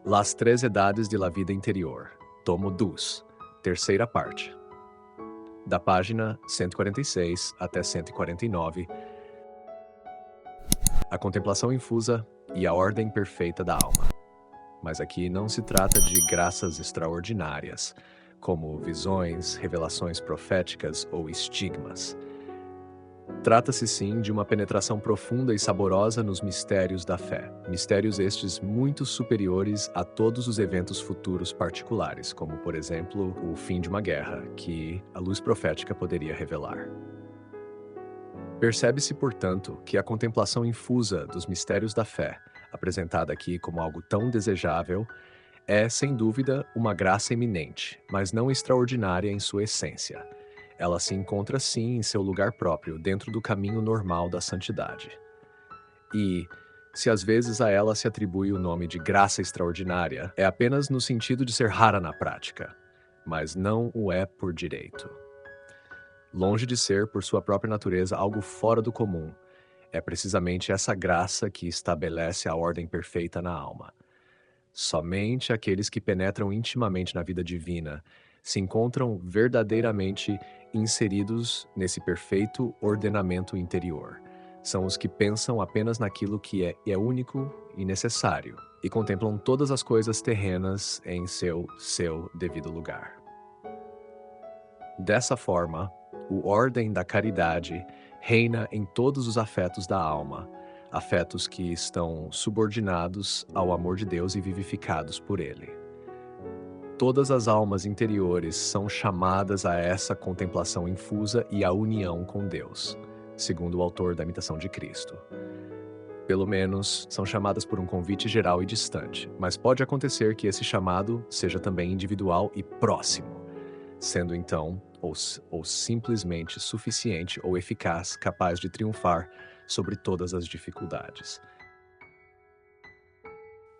Las Tres Edades de la Vida Interior, tomo 2, terceira parte. Da página 146 até 149, a contemplação infusa e a ordem perfeita da alma. Mas aqui não se trata de graças extraordinárias, como visões, revelações proféticas ou estigmas. Trata-se sim de uma penetração profunda e saborosa nos mistérios da fé. Mistérios estes muito superiores a todos os eventos futuros particulares, como, por exemplo, o fim de uma guerra, que a luz profética poderia revelar. Percebe-se, portanto, que a contemplação infusa dos mistérios da fé, apresentada aqui como algo tão desejável, é, sem dúvida, uma graça eminente, mas não extraordinária em sua essência. Ela se encontra, sim, em seu lugar próprio, dentro do caminho normal da santidade. E, se às vezes a ela se atribui o nome de graça extraordinária, é apenas no sentido de ser rara na prática, mas não o é por direito. Longe de ser, por sua própria natureza, algo fora do comum, é precisamente essa graça que estabelece a ordem perfeita na alma. Somente aqueles que penetram intimamente na vida divina se encontram verdadeiramente inseridos nesse perfeito ordenamento interior. São os que pensam apenas naquilo que é único e necessário e contemplam todas as coisas terrenas em seu devido lugar. Dessa forma, o ordem da caridade reina em todos os afetos da alma, afetos que estão subordinados ao amor de Deus e vivificados por Ele. Todas as almas interiores são chamadas a essa contemplação infusa e à união com Deus, segundo o autor da Imitação de Cristo. Pelo menos, são chamadas por um convite geral e distante, mas pode acontecer que esse chamado seja também individual e próximo, sendo então, ou simplesmente suficiente ou eficaz, capaz de triunfar sobre todas as dificuldades.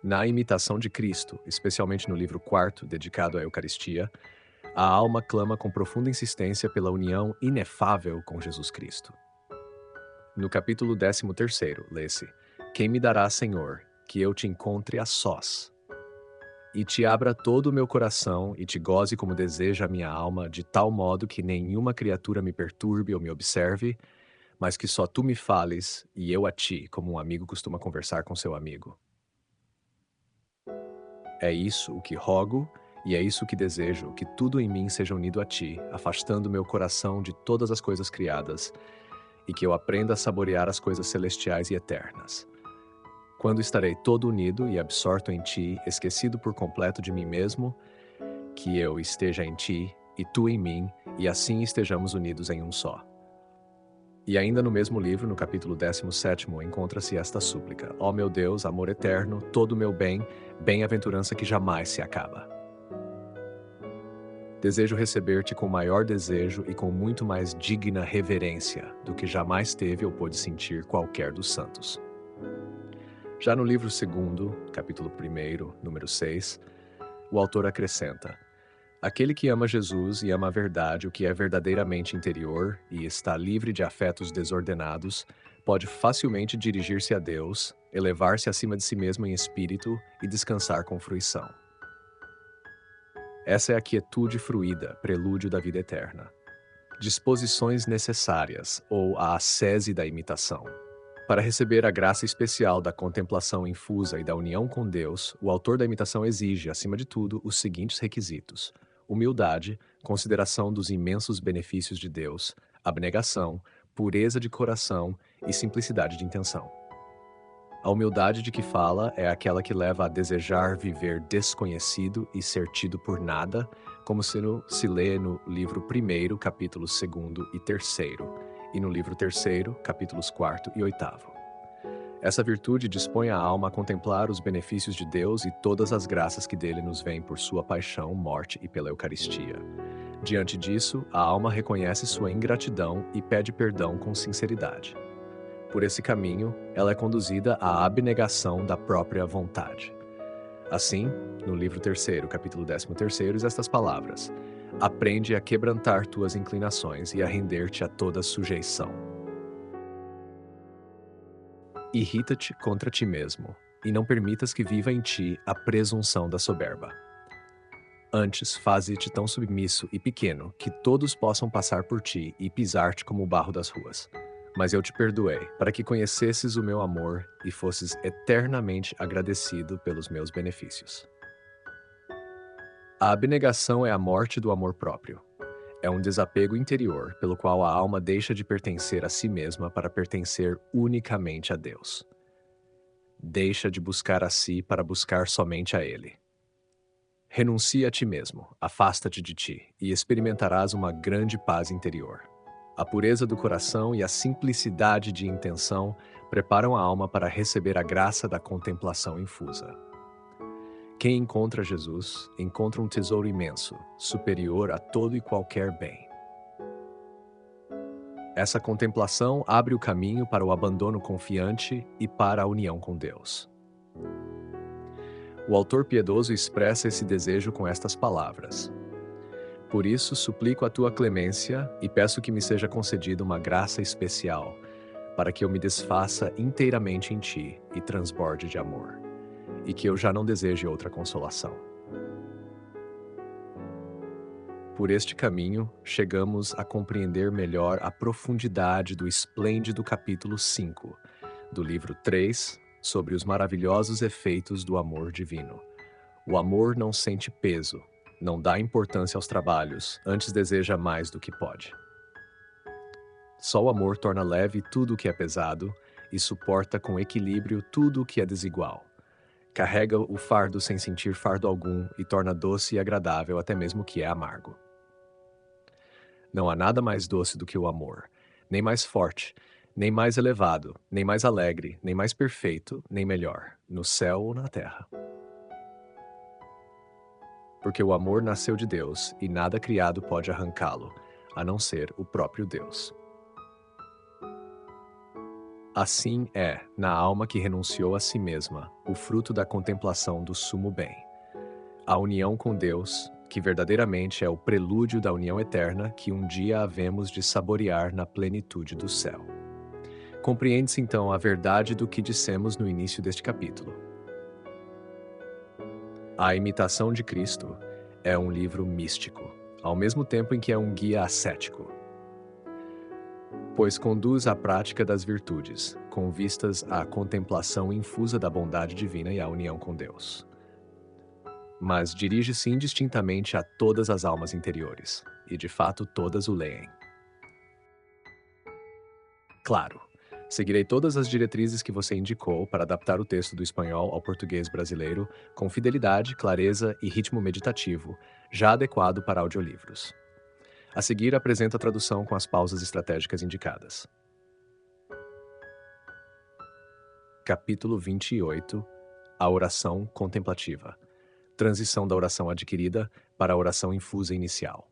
Na Imitação de Cristo, especialmente no livro 4, dedicado à Eucaristia, a alma clama com profunda insistência pela união inefável com Jesus Cristo. No capítulo 13º, lê-se: Quem me dará, Senhor, que eu te encontre a sós, e te abra todo o meu coração e te goze como deseja a minha alma, de tal modo que nenhuma criatura me perturbe ou me observe, mas que só tu me fales e eu a ti, como um amigo costuma conversar com seu amigo. É isso o que rogo, e é isso o que desejo, que tudo em mim seja unido a ti, afastando meu coração de todas as coisas criadas, e que eu aprenda a saborear as coisas celestiais e eternas. Quando estarei todo unido e absorto em ti, esquecido por completo de mim mesmo, que eu esteja em ti e tu em mim, e assim estejamos unidos em um só. E ainda no mesmo livro, no capítulo 17º, encontra-se esta súplica: Ó meu Deus, amor eterno, todo o meu bem, bem-aventurança que jamais se acaba. Desejo receber-te com maior desejo e com muito mais digna reverência do que jamais teve ou pôde sentir qualquer dos santos. Já no livro 2º, capítulo 1º, número 6, o autor acrescenta: Aquele que ama Jesus e ama a verdade, o que é verdadeiramente interior e está livre de afetos desordenados, pode facilmente dirigir-se a Deus, elevar-se acima de si mesmo em espírito e descansar com fruição. Essa é a quietude fruída, prelúdio da vida eterna. Disposições necessárias, ou a ascese da imitação. Para receber a graça especial da contemplação infusa e da união com Deus, o autor da Imitação exige, acima de tudo, os seguintes requisitos: humildade, consideração dos imensos benefícios de Deus, abnegação, pureza de coração e simplicidade de intenção. A humildade de que fala é aquela que leva a desejar viver desconhecido e ser tido por nada, como se lê no livro 1º, capítulos 2º e 3º, e no livro 3º, capítulos 4º e 8º. Essa virtude dispõe a alma a contemplar os benefícios de Deus e todas as graças que dele nos vêm por sua paixão, morte e pela Eucaristia. Diante disso, a alma reconhece sua ingratidão e pede perdão com sinceridade. Por esse caminho, ela é conduzida à abnegação da própria vontade. Assim, no livro 3º, capítulo 13º, estas palavras: Aprende a quebrantar tuas inclinações e a render-te a toda sujeição. Irrita-te contra ti mesmo, e não permitas que viva em ti a presunção da soberba. Antes, faze-te tão submisso e pequeno que todos possam passar por ti e pisar-te como o barro das ruas. Mas eu te perdoei, para que conhecesses o meu amor e fosses eternamente agradecido pelos meus benefícios. A abnegação é a morte do amor próprio. É um desapego interior pelo qual a alma deixa de pertencer a si mesma para pertencer unicamente a Deus. Deixa de buscar a si para buscar somente a Ele. Renuncia a ti mesmo, afasta-te de ti, e experimentarás uma grande paz interior. A pureza do coração e a simplicidade de intenção preparam a alma para receber a graça da contemplação infusa. Quem encontra Jesus, encontra um tesouro imenso, superior a todo e qualquer bem. Essa contemplação abre o caminho para o abandono confiante e para a união com Deus. O autor piedoso expressa esse desejo com estas palavras: Por isso suplico a tua clemência e peço que me seja concedida uma graça especial, para que eu me desfaça inteiramente em ti e transborde de amor, e que eu já não deseje outra consolação. Por este caminho, chegamos a compreender melhor a profundidade do esplêndido capítulo 5, do livro 3, sobre os maravilhosos efeitos do amor divino. O amor não sente peso, não dá importância aos trabalhos, antes deseja mais do que pode. Só o amor torna leve tudo o que é pesado e suporta com equilíbrio tudo o que é desigual. Carrega o fardo sem sentir fardo algum e torna doce e agradável até mesmo o que é amargo. Não há nada mais doce do que o amor, nem mais forte, nem mais elevado, nem mais alegre, nem mais perfeito, nem melhor, no céu ou na terra. Porque o amor nasceu de Deus e nada criado pode arrancá-lo, a não ser o próprio Deus. Assim é, na alma que renunciou a si mesma, o fruto da contemplação do sumo bem. A união com Deus, que verdadeiramente é o prelúdio da união eterna que um dia havemos de saborear na plenitude do céu. Compreende-se então a verdade do que dissemos no início deste capítulo. A Imitação de Cristo é um livro místico, ao mesmo tempo em que é um guia ascético, pois conduz à prática das virtudes, com vistas à contemplação infusa da bondade divina e à união com Deus. Mas dirige-se indistintamente a todas as almas interiores, e de fato todas o leem. Claro, seguirei todas as diretrizes que você indicou para adaptar o texto do espanhol ao português brasileiro com fidelidade, clareza e ritmo meditativo, já adequado para audiolivros. A seguir, apresento a tradução com as pausas estratégicas indicadas. Capítulo 28. A oração contemplativa. Transição da oração adquirida para a oração infusa inicial.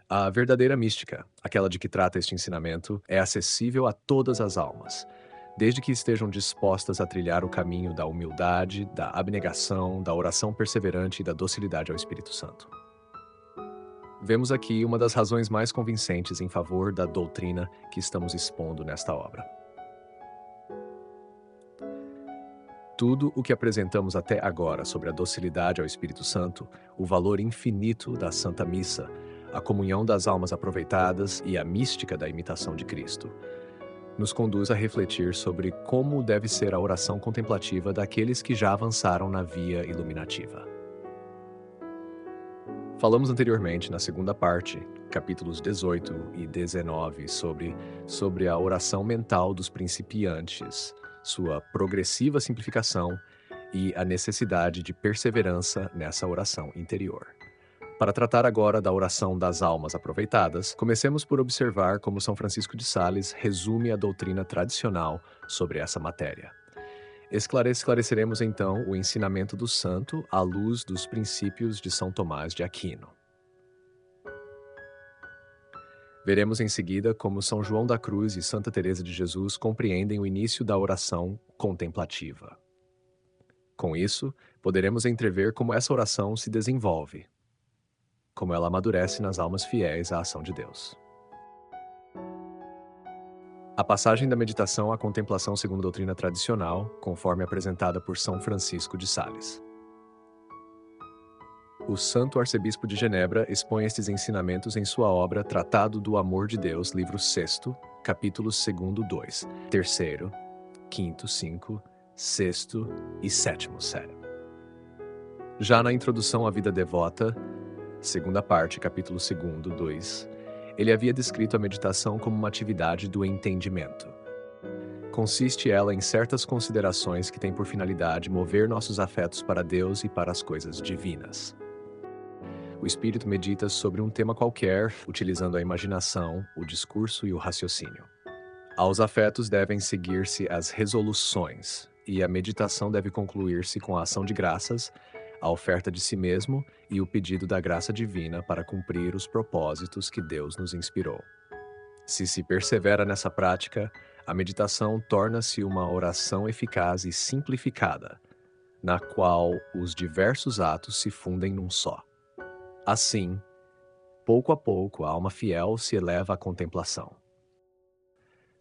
A verdadeira mística, aquela de que trata este ensinamento, é acessível a todas as almas, desde que estejam dispostas a trilhar o caminho da humildade, da abnegação, da oração perseverante e da docilidade ao Espírito Santo. Vemos aqui uma das razões mais convincentes em favor da doutrina que estamos expondo nesta obra. Tudo o que apresentamos até agora sobre a docilidade ao Espírito Santo, o valor infinito da Santa Missa, a comunhão das almas aproveitadas e a mística da imitação de Cristo, nos conduz a refletir sobre como deve ser a oração contemplativa daqueles que já avançaram na via iluminativa. Falamos anteriormente, na segunda parte, capítulos 18 e 19, sobre a oração mental dos principiantes, sua progressiva simplificação e a necessidade de perseverança nessa oração interior. Para tratar agora da oração das almas aproveitadas, comecemos por observar como São Francisco de Sales resume a doutrina tradicional sobre essa matéria. Esclareceremos então o ensinamento do santo à luz dos princípios de São Tomás de Aquino. Veremos em seguida como São João da Cruz e Santa Teresa de Jesus compreendem o início da oração contemplativa. Com isso, poderemos entrever como essa oração se desenvolve, como ela amadurece nas almas fiéis à ação de Deus. A passagem da meditação à contemplação segundo a doutrina tradicional, conforme apresentada por São Francisco de Sales. O Santo Arcebispo de Genebra expõe estes ensinamentos em sua obra Tratado do Amor de Deus, livro 6º, capítulos 2º 2, 3º, 5º 5, 6º e 7º 7. Já na introdução à vida devota, segunda parte, capítulo 2º 2, ele havia descrito a meditação como uma atividade do entendimento. Consiste ela em certas considerações que têm por finalidade mover nossos afetos para Deus e para as coisas divinas. O espírito medita sobre um tema qualquer, utilizando a imaginação, o discurso e o raciocínio. Aos afetos devem seguir-se as resoluções, e a meditação deve concluir-se com a ação de graças, a oferta de si mesmo e o pedido da graça divina para cumprir os propósitos que Deus nos inspirou. Se se persevera nessa prática, a meditação torna-se uma oração eficaz e simplificada, na qual os diversos atos se fundem num só. Assim, pouco a pouco, a alma fiel se eleva à contemplação.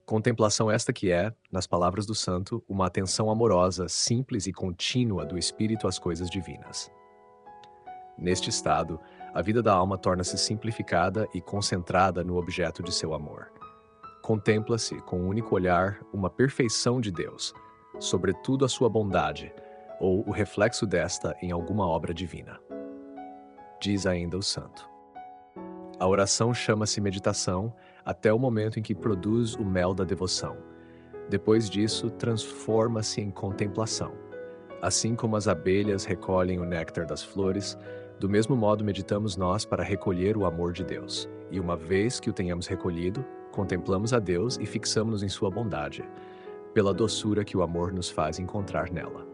Contemplação esta que é, nas palavras do santo, uma atenção amorosa, simples e contínua do espírito às coisas divinas. Neste estado, a vida da alma torna-se simplificada e concentrada no objeto de seu amor. Contempla-se, com um único olhar, uma perfeição de Deus, sobretudo a sua bondade, ou o reflexo desta em alguma obra divina. Diz ainda o santo. A oração chama-se meditação até o momento em que produz o mel da devoção. Depois disso, transforma-se em contemplação. Assim como as abelhas recolhem o néctar das flores, do mesmo modo meditamos nós para recolher o amor de Deus. E uma vez que o tenhamos recolhido, contemplamos a Deus e fixamos-nos em sua bondade, pela doçura que o amor nos faz encontrar nela.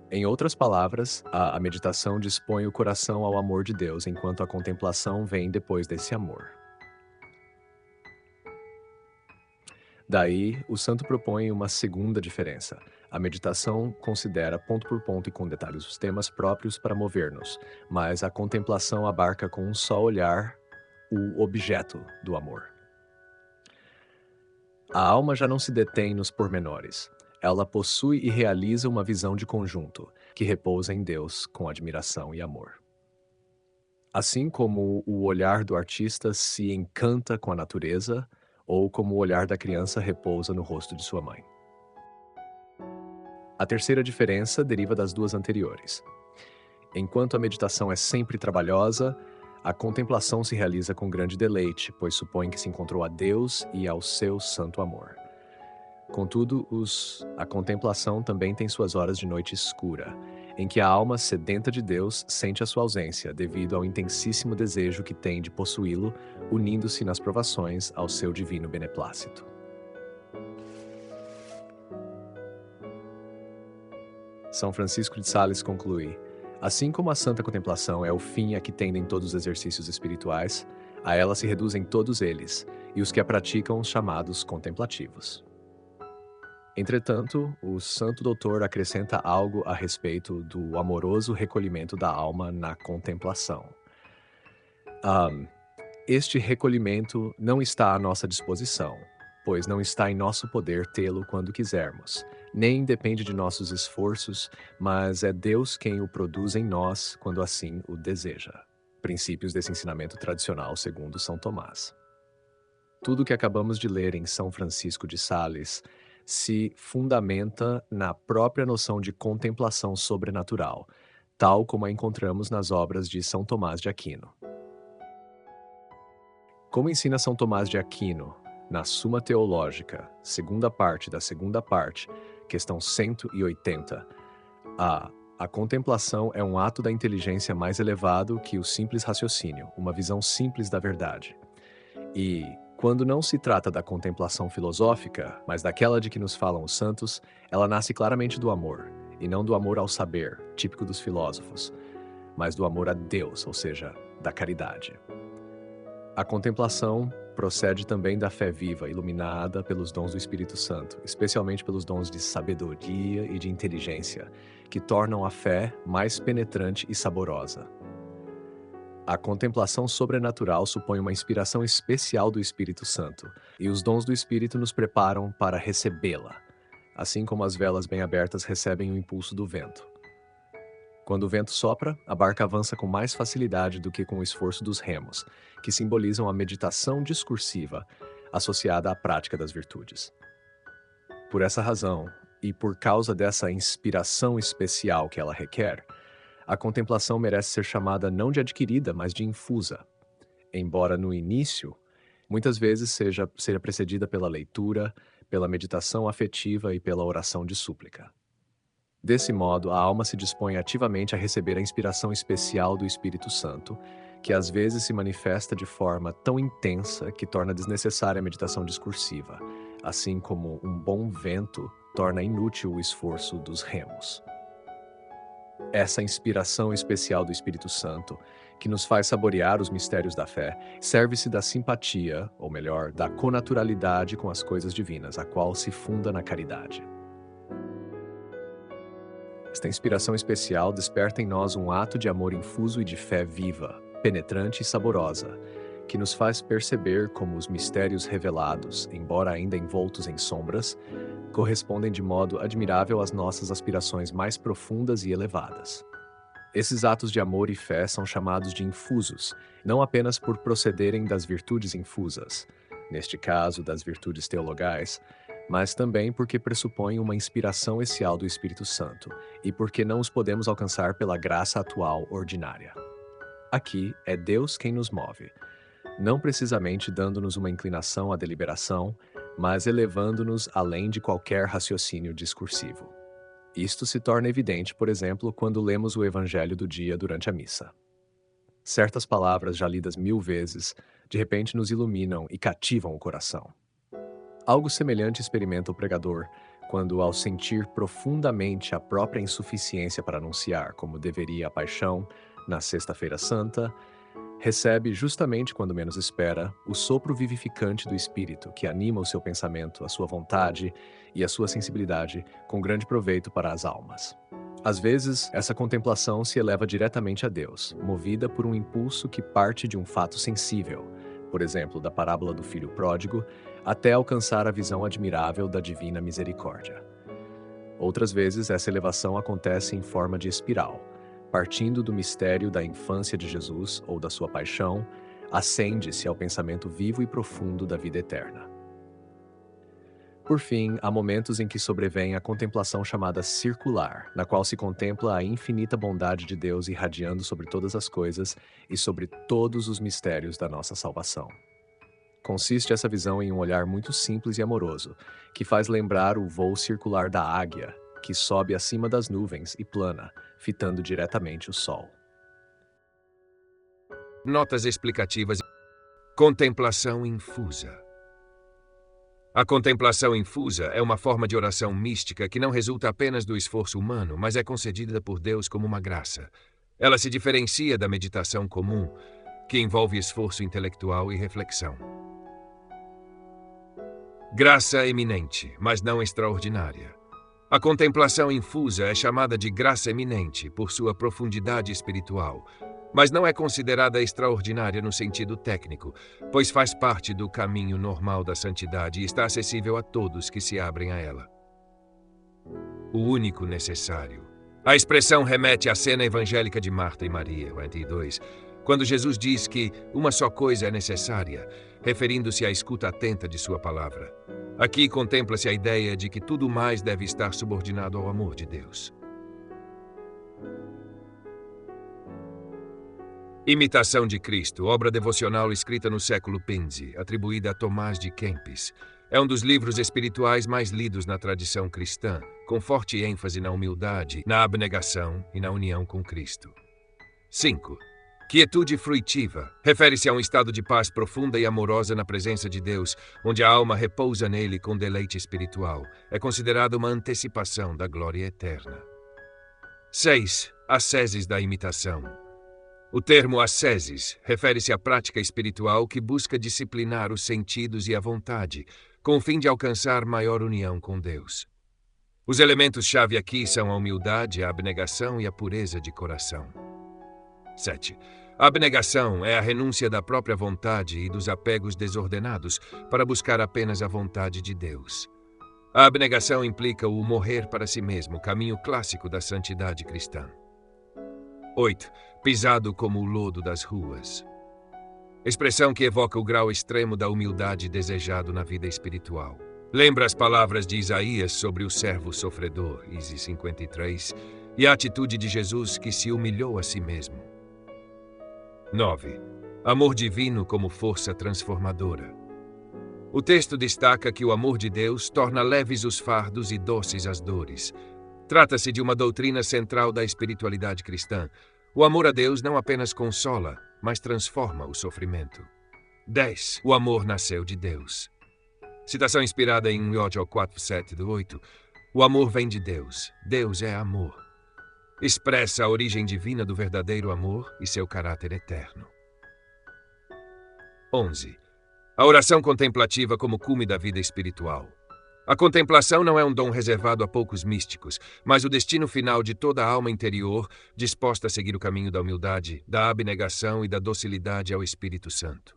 Em outras palavras, a meditação dispõe o coração ao amor de Deus, enquanto a contemplação vem depois desse amor. Daí, o santo propõe uma segunda diferença. A meditação considera ponto por ponto e com detalhes os temas próprios para mover-nos, mas a contemplação abarca com um só olhar o objeto do amor. A alma já não se detém nos pormenores. Ela possui e realiza uma visão de conjunto, que repousa em Deus com admiração e amor. Assim como o olhar do artista se encanta com a natureza, ou como o olhar da criança repousa no rosto de sua mãe. A terceira diferença deriva das duas anteriores. Enquanto a meditação é sempre trabalhosa, a contemplação se realiza com grande deleite, pois supõe que se encontrou a Deus e ao seu santo amor. Contudo, a contemplação também tem suas horas de noite escura, em que a alma sedenta de Deus sente a sua ausência devido ao intensíssimo desejo que tem de possuí-lo, unindo-se nas provações ao seu divino beneplácito. São Francisco de Sales conclui: assim como a santa contemplação é o fim a que tendem todos os exercícios espirituais, a ela se reduzem todos eles, e os que a praticam os chamados contemplativos. Entretanto, o santo doutor acrescenta algo a respeito do amoroso recolhimento da alma na contemplação. Este recolhimento não está à nossa disposição, pois não está em nosso poder tê-lo quando quisermos, nem depende de nossos esforços, mas é Deus quem o produz em nós quando assim o deseja. Princípios desse ensinamento tradicional segundo São Tomás. Tudo o que acabamos de ler em São Francisco de Sales se fundamenta na própria noção de contemplação sobrenatural, tal como a encontramos nas obras de São Tomás de Aquino. Como ensina São Tomás de Aquino, na Suma Teológica, segunda parte da segunda parte, questão 180, a contemplação é um ato da inteligência mais elevado que o simples raciocínio, uma visão simples da verdade. E, quando não se trata da contemplação filosófica, mas daquela de que nos falam os santos, ela nasce claramente do amor, e não do amor ao saber, típico dos filósofos, mas do amor a Deus, ou seja, da caridade. A contemplação procede também da fé viva, iluminada pelos dons do Espírito Santo, especialmente pelos dons de sabedoria e de inteligência, que tornam a fé mais penetrante e saborosa. A contemplação sobrenatural supõe uma inspiração especial do Espírito Santo, e os dons do Espírito nos preparam para recebê-la, assim como as velas bem abertas recebem o impulso do vento. Quando o vento sopra, a barca avança com mais facilidade do que com o esforço dos remos, que simbolizam a meditação discursiva associada à prática das virtudes. Por essa razão, e por causa dessa inspiração especial que ela requer, a contemplação merece ser chamada não de adquirida, mas de infusa, embora no início, muitas vezes seja precedida pela leitura, pela meditação afetiva e pela oração de súplica. Desse modo, a alma se dispõe ativamente a receber a inspiração especial do Espírito Santo, que às vezes se manifesta de forma tão intensa que torna desnecessária a meditação discursiva, assim como um bom vento torna inútil o esforço dos remos. Essa inspiração especial do Espírito Santo, que nos faz saborear os mistérios da fé, serve-se da simpatia, ou melhor, da connaturalidade com as coisas divinas, a qual se funda na caridade. Esta inspiração especial desperta em nós um ato de amor infuso e de fé viva, penetrante e saborosa, que nos faz perceber como os mistérios revelados, embora ainda envoltos em sombras, correspondem de modo admirável às nossas aspirações mais profundas e elevadas. Esses atos de amor e fé são chamados de infusos, não apenas por procederem das virtudes infusas, neste caso das virtudes teologais, mas também porque pressupõem uma inspiração essencial do Espírito Santo e porque não os podemos alcançar pela graça atual ordinária. Aqui é Deus quem nos move, não precisamente dando-nos uma inclinação à deliberação, mas elevando-nos além de qualquer raciocínio discursivo. Isto se torna evidente, por exemplo, quando lemos o Evangelho do dia durante a missa. Certas palavras já lidas 1000 vezes, de repente nos iluminam e cativam o coração. Algo semelhante experimenta o pregador quando, ao sentir profundamente a própria insuficiência para anunciar como deveria a paixão na Sexta-feira Santa, recebe, justamente quando menos espera, o sopro vivificante do Espírito que anima o seu pensamento, a sua vontade e a sua sensibilidade com grande proveito para as almas. Às vezes, essa contemplação se eleva diretamente a Deus, movida por um impulso que parte de um fato sensível, por exemplo, da parábola do filho pródigo, até alcançar a visão admirável da divina misericórdia. Outras vezes, essa elevação acontece em forma de espiral, partindo do mistério da infância de Jesus ou da sua paixão, ascende-se ao pensamento vivo e profundo da vida eterna. Por fim, há momentos em que sobrevém a contemplação chamada circular, na qual se contempla a infinita bondade de Deus irradiando sobre todas as coisas e sobre todos os mistérios da nossa salvação. Consiste essa visão em um olhar muito simples e amoroso, que faz lembrar o voo circular da águia, que sobe acima das nuvens e plana, fitando diretamente o sol. Notas explicativas. Contemplação infusa. A contemplação infusa é uma forma de oração mística que não resulta apenas do esforço humano, mas é concedida por Deus como uma graça. Ela se diferencia da meditação comum, que envolve esforço intelectual e reflexão. Graça eminente, mas não extraordinária. A contemplação infusa é chamada de graça eminente por sua profundidade espiritual, mas não é considerada extraordinária no sentido técnico, pois faz parte do caminho normal da santidade e está acessível a todos que se abrem a ela. O único necessário. A expressão remete à cena evangélica de Marta e Maria, 42, quando Jesus diz que uma só coisa é necessária, referindo-se à escuta atenta de sua palavra. Aqui contempla-se a ideia de que tudo mais deve estar subordinado ao amor de Deus. Imitação de Cristo, obra devocional escrita no século XV, atribuída a Tomás de Kempis. É um dos livros espirituais mais lidos na tradição cristã, com forte ênfase na humildade, na abnegação e na união com Cristo. 5. Quietude fruitiva. Refere-se a um estado de paz profunda e amorosa na presença de Deus, onde a alma repousa nele com deleite espiritual. É considerada uma antecipação da glória eterna. 6. Asceses da imitação. O termo asceses refere-se à prática espiritual que busca disciplinar os sentidos e a vontade, com o fim de alcançar maior união com Deus. Os elementos-chave aqui são a humildade, a abnegação e a pureza de coração. 7. A abnegação é a renúncia da própria vontade e dos apegos desordenados para buscar apenas a vontade de Deus. A abnegação implica o morrer para si mesmo, caminho clássico da santidade cristã. 8. Pisado como o lodo das ruas. Expressão que evoca o grau extremo da humildade desejado na vida espiritual. Lembra as palavras de Isaías sobre o servo sofredor, Isaías 53, e a atitude de Jesus que se humilhou a si mesmo. 9. Amor divino como força transformadora. O texto destaca que o amor de Deus torna leves os fardos e doces as dores. Trata-se de uma doutrina central da espiritualidade cristã. O amor a Deus não apenas consola, mas transforma o sofrimento. 10. O amor nasceu de Deus. Citação inspirada em Joel 4:7-8. O amor vem de Deus. Deus é amor. Expressa a origem divina do verdadeiro amor e seu caráter eterno. 11. A oração contemplativa como cume da vida espiritual. A contemplação não é um dom reservado a poucos místicos, mas o destino final de toda a alma interior disposta a seguir o caminho da humildade, da abnegação e da docilidade ao Espírito Santo.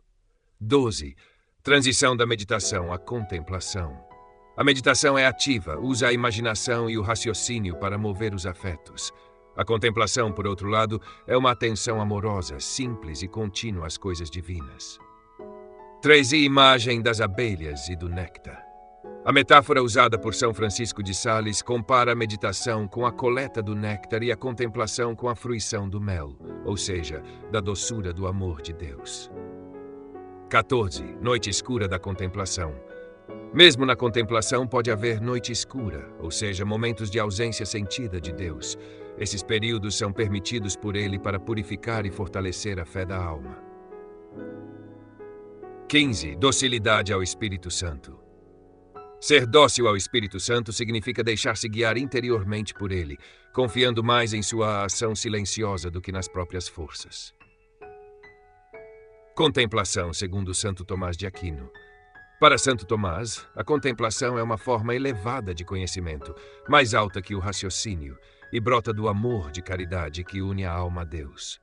12. Transição da meditação à contemplação. A meditação é ativa, usa a imaginação e o raciocínio para mover os afetos. A contemplação, por outro lado, é uma atenção amorosa, simples e contínua às coisas divinas. 13. Imagem das abelhas e do néctar. A metáfora usada por São Francisco de Sales compara a meditação com a coleta do néctar e a contemplação com a fruição do mel, ou seja, da doçura do amor de Deus. 14. Noite escura da contemplação. Mesmo na contemplação pode haver noite escura, ou seja, momentos de ausência sentida de Deus. Esses períodos são permitidos por Ele para purificar e fortalecer a fé da alma. 15. Docilidade ao Espírito Santo. Ser dócil ao Espírito Santo significa deixar-se guiar interiormente por ele, confiando mais em sua ação silenciosa do que nas próprias forças. Contemplação, segundo Santo Tomás de Aquino. Para Santo Tomás, a contemplação é uma forma elevada de conhecimento, mais alta que o raciocínio, e brota do amor de caridade que une a alma a Deus.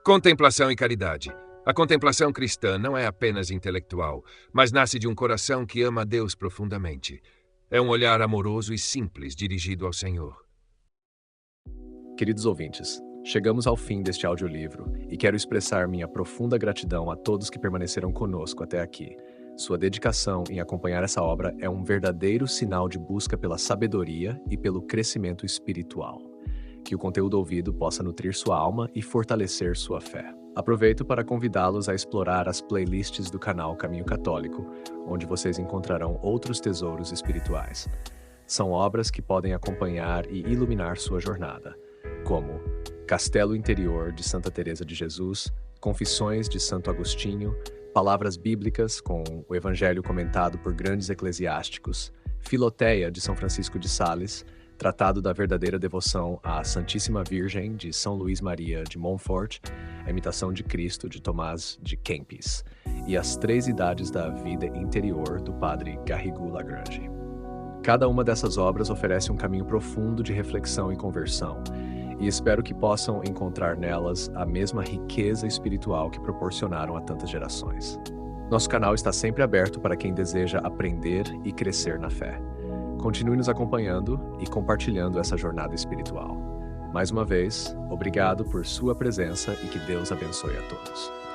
Contemplação e caridade. A contemplação cristã não é apenas intelectual, mas nasce de um coração que ama a Deus profundamente. É um olhar amoroso e simples dirigido ao Senhor. Queridos ouvintes, chegamos ao fim deste audiolivro e quero expressar minha profunda gratidão a todos que permaneceram conosco até aqui. Sua dedicação em acompanhar essa obra é um verdadeiro sinal de busca pela sabedoria e pelo crescimento espiritual. Que o conteúdo ouvido possa nutrir sua alma e fortalecer sua fé. Aproveito para convidá-los a explorar as playlists do canal Caminho Católico, onde vocês encontrarão outros tesouros espirituais. São obras que podem acompanhar e iluminar sua jornada, como Castelo Interior de Santa Teresa de Jesus, Confissões de Santo Agostinho, Palavras Bíblicas com o Evangelho comentado por grandes eclesiásticos, Filoteia de São Francisco de Sales, Tratado da Verdadeira Devoção à Santíssima Virgem, de São Luís Maria de Montfort, A Imitação de Cristo, de Tomás de Kempis, e As Três Idades da Vida Interior, do padre Garrigou Lagrange. Cada uma dessas obras oferece um caminho profundo de reflexão e conversão, e espero que possam encontrar nelas a mesma riqueza espiritual que proporcionaram a tantas gerações. Nosso canal está sempre aberto para quem deseja aprender e crescer na fé. Continue nos acompanhando e compartilhando essa jornada espiritual. Mais uma vez, obrigado por sua presença e que Deus abençoe a todos.